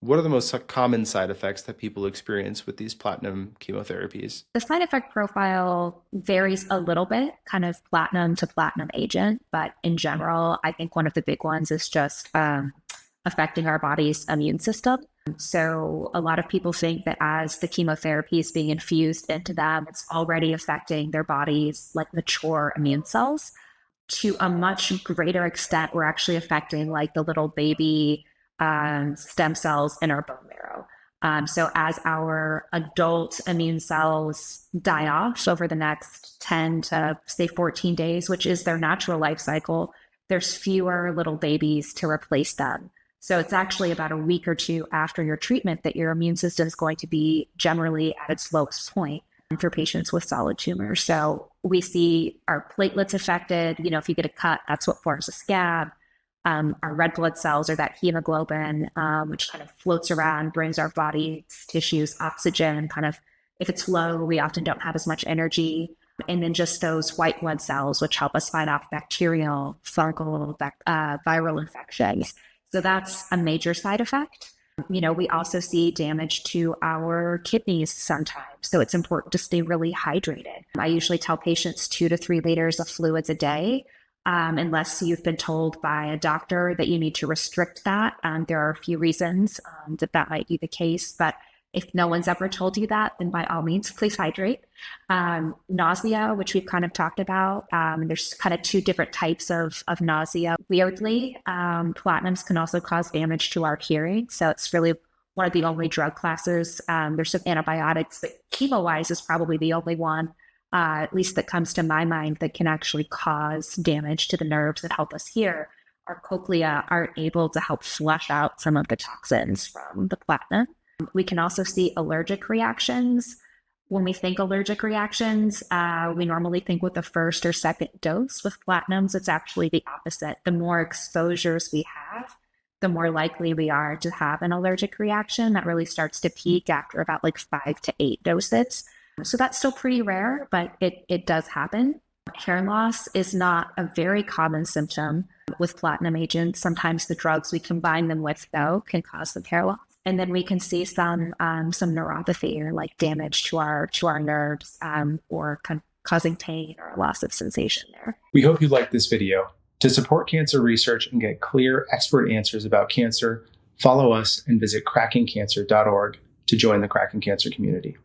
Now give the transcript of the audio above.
What are the most common side effects that people experience with these platinum chemotherapies? The side effect profile varies a little bit, kind of platinum to platinum agent, but in general, I think one of the big ones is just affecting our body's immune system. So a lot of people think that as the chemotherapy is being infused into them, it's already affecting their body's like mature immune cells. To a much greater extent, we're actually affecting like the little baby stem cells in our bone marrow. So as our adult immune cells die off over the next 10 to say 14 days, which is their natural life cycle, there's fewer little babies to replace them. So it's actually about a week or two after your treatment that your immune system is going to be generally at its lowest point for patients with solid tumors. So we see our platelets affected. You know, if you get a cut, that's what forms a scab. Our red blood cells are that hemoglobin, which kind of floats around, brings our body tissues oxygen. Kind of, if it's low, we often don't have as much energy. And then just those white blood cells, which help us fight off bacterial, fungal, viral infections. So that's a major side effect. You know, we also see damage to our kidneys sometimes. So it's important to stay really hydrated. I usually tell patients 2 to 3 liters of fluids a day, unless you've been told by a doctor that you need to restrict that. There are a few reasons that might be the case, but if no one's ever told you that, then by all means, please hydrate. Nausea, which we've kind of talked about, there's kind of two different types of nausea. Weirdly, platinums can also cause damage to our hearing. So it's really one of the only drug classes. There's some antibiotics, but chemo-wise is probably the only one, at least that comes to my mind, that can actually cause damage to the nerves that help us hear. Our cochlea aren't able to help flush out some of the toxins from the platinum. We can also see allergic reactions. When we think allergic reactions, we normally think with the first or second dose. With platinums, it's actually the opposite. The more exposures we have, the more likely we are to have an allergic reaction. That really starts to peak after about like 5 to 8 doses. So that's still pretty rare, but it does happen. Hair loss is not a very common symptom with platinum agents. Sometimes the drugs we combine them with, though, can cause some hair loss. And then we can see some neuropathy or like damage to our nerves, or causing pain or loss of sensation there. We hope you liked this video. To support cancer research and get clear, expert answers about cancer, follow us and visit crackingcancer.org to join the Cracking Cancer community.